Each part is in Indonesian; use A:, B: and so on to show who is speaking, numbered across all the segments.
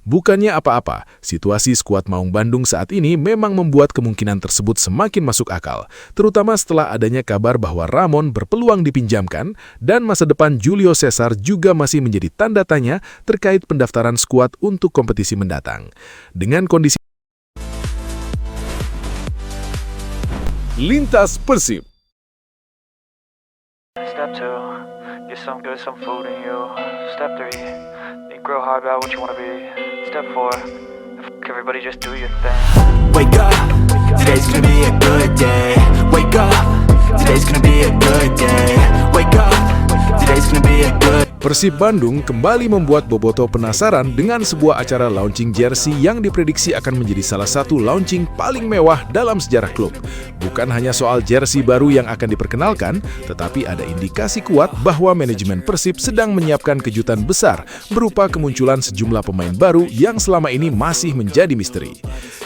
A: Bukannya apa-apa, situasi skuad Maung Bandung saat ini memang membuat kemungkinan tersebut semakin masuk akal, terutama setelah adanya kabar bahwa Ramon berpeluang dipinjamkan dan masa depan Julio Cesar juga masih menjadi tanda tanya terkait pendaftaran skuad untuk kompetisi mendatang. Dengan kondisi Lintas Persib.
B: Step 2, get some good, some food in you. Step 3, think real hard about what you want to be. Step 4, everybody just do your thing.
C: Wake up, today's gonna be a good day. Wake up, today's gonna be a good day. Wake up, today's gonna be a good.
A: Persib Bandung kembali membuat bobotoh penasaran dengan sebuah acara launching jersey yang diprediksi akan menjadi salah satu launching paling mewah dalam sejarah klub. Bukan hanya soal jersey baru yang akan diperkenalkan, tetapi ada indikasi kuat bahwa manajemen Persib sedang menyiapkan kejutan besar berupa kemunculan sejumlah pemain baru yang selama ini masih menjadi misteri.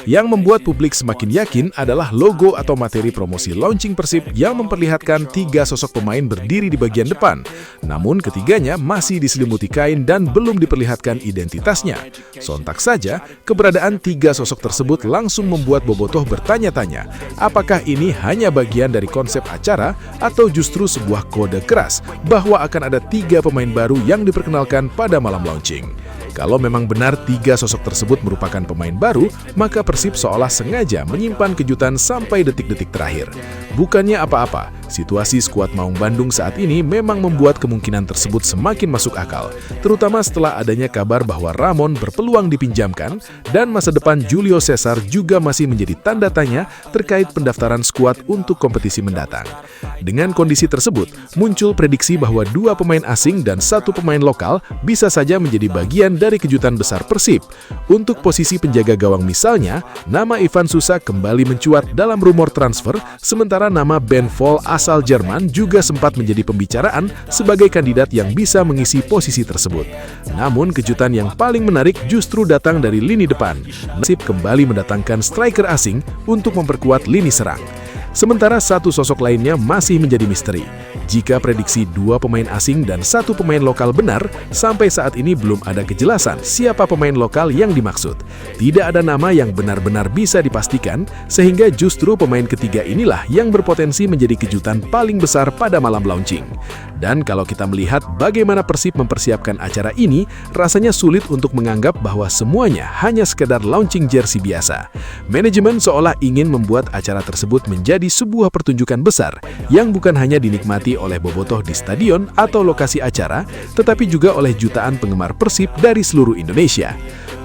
A: Yang membuat publik semakin yakin adalah logo atau materi promosi launching Persib yang memperlihatkan 3 sosok pemain berdiri di bagian depan. Namun ketiganya masih diselimuti kain dan belum diperlihatkan identitasnya. Sontak saja, keberadaan 3 sosok tersebut langsung membuat bobotoh bertanya-tanya, apakah ini hanya bagian dari konsep acara atau justru sebuah kode keras bahwa akan ada 3 pemain baru yang diperkenalkan pada malam launching. Kalau memang benar 3 sosok tersebut merupakan pemain baru, maka Persib seolah sengaja menyimpan kejutan sampai detik-detik terakhir. Bukannya apa-apa, situasi skuad Maung Bandung saat ini memang membuat kemungkinan tersebut semakin masuk akal, terutama setelah adanya kabar bahwa Ramon berpeluang dipinjamkan dan masa depan Julio Cesar juga masih menjadi tanda tanya terkait pendaftaran skuad untuk kompetisi mendatang. Dengan kondisi tersebut, muncul prediksi bahwa 2 pemain asing dan 1 pemain lokal bisa saja menjadi bagian dari kejutan besar Persib. Untuk posisi penjaga gawang misalnya, nama Ivan Susak kembali mencuat dalam rumor transfer, sementara nama Ben Vol asal Jerman juga sempat menjadi pembicaraan sebagai kandidat yang bisa mengisi posisi tersebut. Namun kejutan yang paling menarik justru datang dari lini depan. Persib kembali mendatangkan striker asing untuk memperkuat lini serang. Sementara 1 sosok lainnya masih menjadi misteri. Jika prediksi 2 pemain asing dan 1 pemain lokal benar, sampai saat ini belum ada kejelasan siapa pemain lokal yang dimaksud. Tidak ada nama yang benar-benar bisa dipastikan, sehingga justru pemain ketiga inilah yang berpotensi menjadi kejutan paling besar pada malam launching. Dan kalau kita melihat bagaimana Persib mempersiapkan acara ini, rasanya sulit untuk menganggap bahwa semuanya hanya sekedar launching jersey biasa. Manajemen seolah ingin membuat acara tersebut menjadi sebuah pertunjukan besar yang bukan hanya dinikmati oleh bobotoh di stadion atau lokasi acara, tetapi juga oleh jutaan penggemar Persib dari seluruh Indonesia.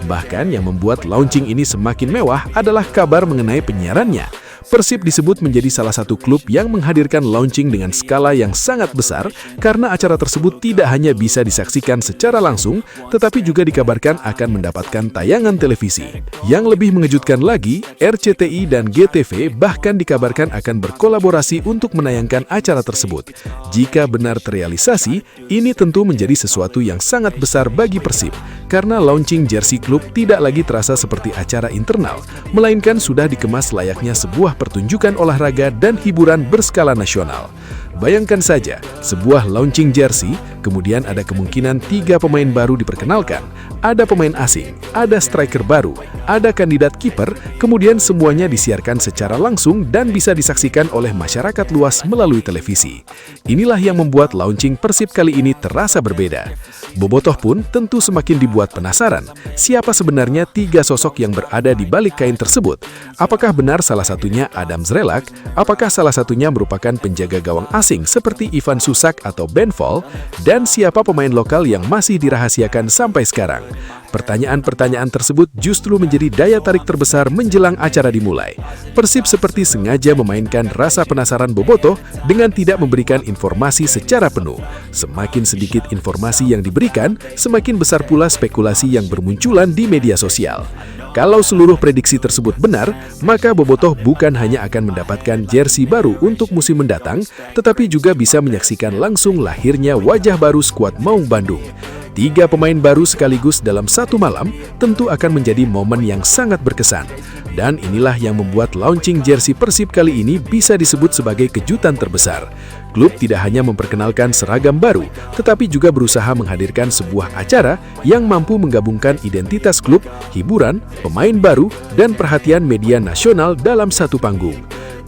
A: Bahkan yang membuat launching ini semakin mewah adalah kabar mengenai penyiarannya. Persib disebut menjadi salah satu klub yang menghadirkan launching dengan skala yang sangat besar karena acara tersebut tidak hanya bisa disaksikan secara langsung, tetapi juga dikabarkan akan mendapatkan tayangan televisi. Yang lebih mengejutkan lagi, RCTI dan GTV bahkan dikabarkan akan berkolaborasi untuk menayangkan acara tersebut. Jika benar terrealisasi, ini tentu menjadi sesuatu yang sangat besar bagi Persib, karena launching jersey klub tidak lagi terasa seperti acara internal, melainkan sudah dikemas layaknya sebuah pertunjukan olahraga dan hiburan berskala nasional. Bayangkan saja, sebuah launching jersey, kemudian ada kemungkinan 3 pemain baru diperkenalkan, ada pemain asing, ada striker baru, ada kandidat kiper, kemudian semuanya disiarkan secara langsung dan bisa disaksikan oleh masyarakat luas melalui televisi. Inilah yang membuat launching Persib kali ini terasa berbeda. Bobotoh pun tentu semakin dibuat penasaran, siapa sebenarnya 3 sosok yang berada di balik kain tersebut? Apakah benar salah satunya Adam Zrelak? Apakah salah satunya merupakan penjaga gawang asing seperti Ivan Susak atau Ben Vol? Dan siapa pemain lokal yang masih dirahasiakan sampai sekarang? Pertanyaan-pertanyaan tersebut justru menjadi daya tarik terbesar menjelang acara dimulai. Persib seperti sengaja memainkan rasa penasaran bobotoh dengan tidak memberikan informasi secara penuh. Semakin sedikit informasi yang diberikan, semakin besar pula spekulasi yang bermunculan di media sosial. Kalau seluruh prediksi tersebut benar, maka bobotoh bukan hanya akan mendapatkan jersey baru untuk musim mendatang, tetapi juga bisa menyaksikan langsung lahirnya wajah baru skuad Maung Bandung. 3 pemain baru sekaligus dalam satu malam tentu akan menjadi momen yang sangat berkesan. Dan inilah yang membuat launching jersey Persib kali ini bisa disebut sebagai kejutan terbesar. klub tidak hanya memperkenalkan seragam baru, tetapi juga berusaha menghadirkan sebuah acara yang mampu menggabungkan identitas klub, hiburan, pemain baru, dan perhatian media nasional dalam satu panggung.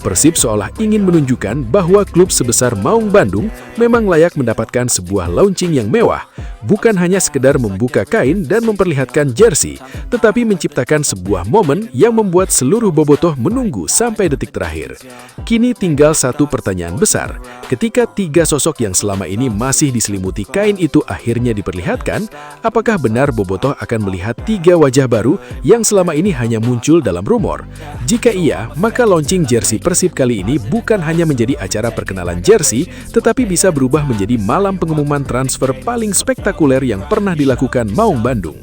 A: Persib seolah ingin menunjukkan bahwa klub sebesar Maung Bandung memang layak mendapatkan sebuah launching yang mewah, bukan hanya sekedar membuka kain dan memperlihatkan jersey, tetapi menciptakan sebuah momen yang membuat seluruh bobotoh menunggu sampai detik terakhir. Kini tinggal satu pertanyaan besar, ketika tiga sosok yang selama ini masih diselimuti kain itu akhirnya diperlihatkan, apakah benar bobotoh akan melihat tiga wajah baru yang selama ini hanya muncul dalam rumor? Jika iya, maka launching jersey Persib kali ini bukan hanya menjadi acara perkenalan jersey, tetapi bisa berubah menjadi malam pengumuman transfer paling spektakuler yang pernah dilakukan Maung Bandung.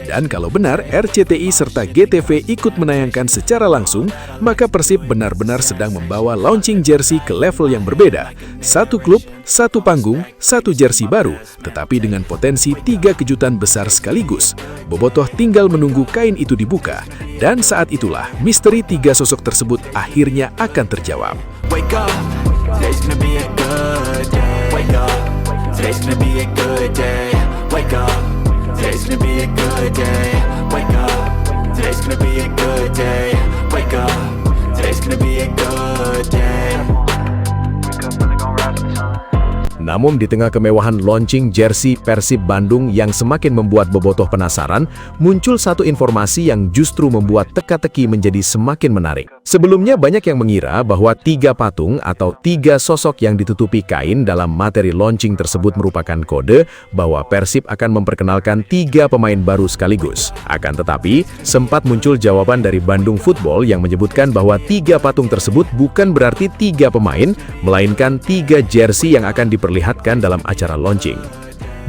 A: Dan kalau benar RCTI serta GTV ikut menayangkan secara langsung, maka Persib benar-benar sedang membawa launching jersey ke level yang berbeda. Satu klub, satu panggung, satu jersey baru, tetapi dengan potensi 3 kejutan besar sekaligus. Bobotoh tinggal menunggu kain itu dibuka, dan saat itulah misteri tiga sosok tersebut akhirnya akan terjawab.
C: Wake up, today's gonna be a good day. Wake up, today's gonna be a good day. Wake up, today's gonna be a good day. Wake up, today's gonna be a good day. Wake up, today's gonna be a good day.
B: Wake up when they gon' rise with the sun.
D: Namun di tengah kemewahan launching jersey Persib Bandung yang semakin membuat bobotoh penasaran, muncul satu informasi yang justru membuat teka-teki menjadi semakin menarik. Sebelumnya banyak yang mengira bahwa 3 patung atau 3 sosok yang ditutupi kain dalam materi launching tersebut merupakan kode bahwa Persib akan memperkenalkan 3 pemain baru sekaligus. Akan tetapi, sempat muncul jawaban dari Bandung Football yang menyebutkan bahwa 3 patung tersebut bukan berarti 3 pemain, melainkan 3 jersey yang akan diperlihatkan dalam acara launching.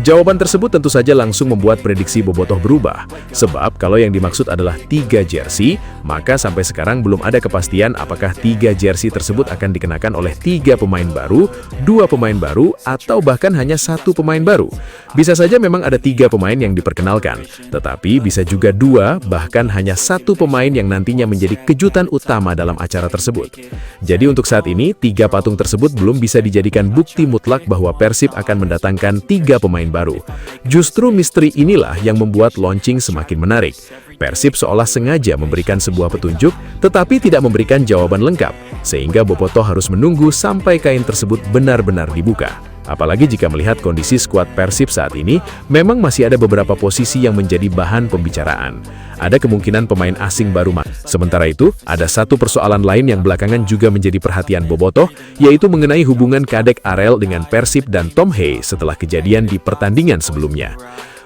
D: Jawaban tersebut tentu saja langsung membuat prediksi bobotoh berubah. Sebab kalau yang dimaksud adalah 3 jersey, maka sampai sekarang belum ada kepastian apakah 3 jersey tersebut akan dikenakan oleh 3 pemain baru, 2 pemain baru, atau bahkan hanya 1 pemain baru. Bisa saja memang ada 3 pemain yang diperkenalkan, tetapi bisa juga 2, bahkan hanya 1 pemain yang nantinya menjadi kejutan utama dalam acara tersebut. Jadi untuk saat ini, 3 patung tersebut belum bisa dijadikan bukti mutlak bahwa Persib akan mendatangkan 3 pemain baru. Justru misteri inilah yang membuat launching semakin menarik. Persib seolah sengaja memberikan sebuah petunjuk, tetapi tidak memberikan jawaban lengkap, sehingga bobotoh harus menunggu sampai kain tersebut benar-benar dibuka. Apalagi jika melihat kondisi skuad Persib saat ini, memang masih ada beberapa posisi yang menjadi bahan pembicaraan. Ada kemungkinan pemain asing baru masuk. Sementara itu, ada satu persoalan lain yang belakangan juga menjadi perhatian bobotoh, yaitu mengenai hubungan Kadek Arel dengan Persib dan Tom Hey setelah kejadian di pertandingan sebelumnya.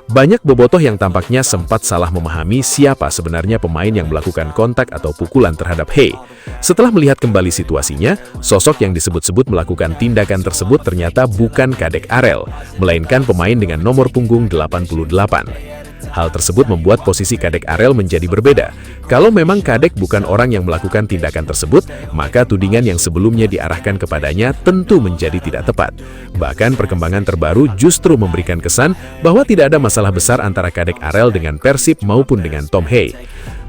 D: Banyak bobotoh yang tampaknya sempat salah memahami siapa sebenarnya pemain yang melakukan kontak atau pukulan terhadap Hey. Setelah melihat kembali situasinya, sosok yang disebut-sebut melakukan tindakan tersebut ternyata bukan Kadek Arel, melainkan pemain dengan nomor punggung 88. Hal tersebut membuat posisi Kadek Arel menjadi berbeda. Kalau memang Kadek bukan orang yang melakukan tindakan tersebut, maka tudingan yang sebelumnya diarahkan kepadanya tentu menjadi tidak tepat. Bahkan perkembangan terbaru justru memberikan kesan bahwa tidak ada masalah besar antara Kadek Arel dengan Persib maupun dengan Tom Hey.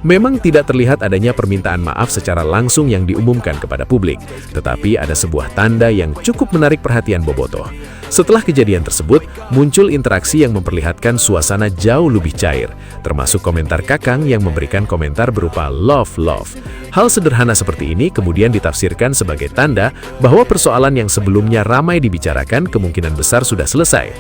D: Memang tidak terlihat adanya permintaan maaf secara langsung yang diumumkan kepada publik, tetapi ada sebuah tanda yang cukup menarik perhatian bobotoh. Setelah kejadian tersebut, muncul interaksi yang memperlihatkan suasana jauh lebih cair, termasuk komentar Kakang yang memberikan komentar berupa love. Hal sederhana seperti ini kemudian ditafsirkan sebagai tanda bahwa persoalan yang sebelumnya ramai dibicarakan kemungkinan besar sudah selesai.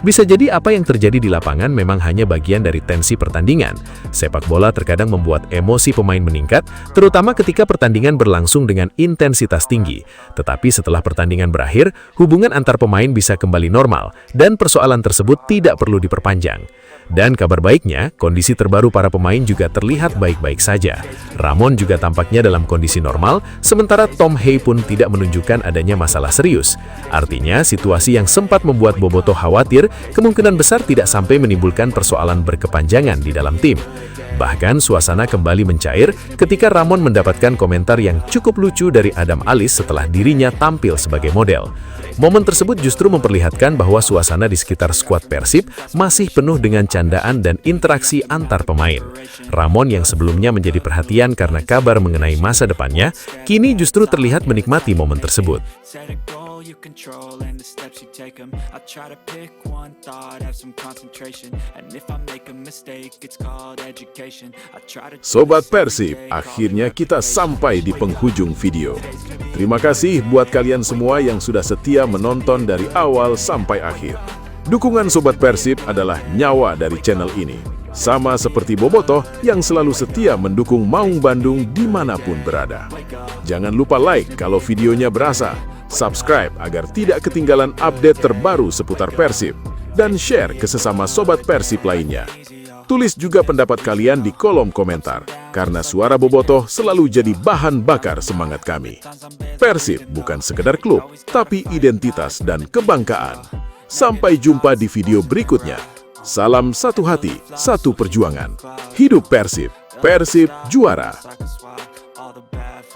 D: Bisa jadi apa yang terjadi di lapangan memang hanya bagian dari tensi pertandingan. Sepak bola terkadang membuat emosi pemain meningkat, terutama ketika pertandingan berlangsung dengan intensitas tinggi. Tetapi setelah pertandingan berakhir, hubungan antar pemain bisa kembali normal, dan persoalan tersebut tidak perlu diperpanjang. Dan kabar baiknya, kondisi terbaru para pemain juga terlihat baik-baik saja. Ramon juga tampaknya dalam kondisi normal, sementara Tom Hey pun tidak menunjukkan adanya masalah serius. Artinya, situasi yang sempat membuat bobotoh khawatir kemungkinan besar tidak sampai menimbulkan persoalan berkepanjangan di dalam tim. Bahkan suasana kembali mencair ketika Ramon mendapatkan komentar yang cukup lucu dari Adam Alis setelah dirinya tampil sebagai model. Momen tersebut justru memperlihatkan bahwa suasana di sekitar skuad Persib masih penuh dengan candaan dan interaksi antar pemain. Ramon yang sebelumnya menjadi perhatian karena kabar mengenai masa depannya, kini justru terlihat menikmati momen tersebut.
C: you control, and the steps you take them. I try to pick one thought, have some concentration, and if I make a mistake, it's called education. I try to
A: Sobat Persib, akhirnya kita sampai di penghujung video. Terima kasih buat kalian semua yang sudah setia menonton dari awal sampai akhir. Dukungan Sobat Persib adalah nyawa dari channel ini. Sama seperti Bobotoh yang selalu setia mendukung Maung Bandung dimanapun berada. Jangan lupa like kalau videonya berasa, subscribe agar tidak ketinggalan update terbaru seputar Persib, dan share ke sesama Sobat Persib lainnya. Tulis juga pendapat kalian di kolom komentar, karena suara Bobotoh selalu jadi bahan bakar semangat kami. Persib bukan sekedar klub, tapi identitas dan kebanggaan. Sampai jumpa di video berikutnya. Salam satu hati, satu perjuangan. Hidup Persib, Persib juara.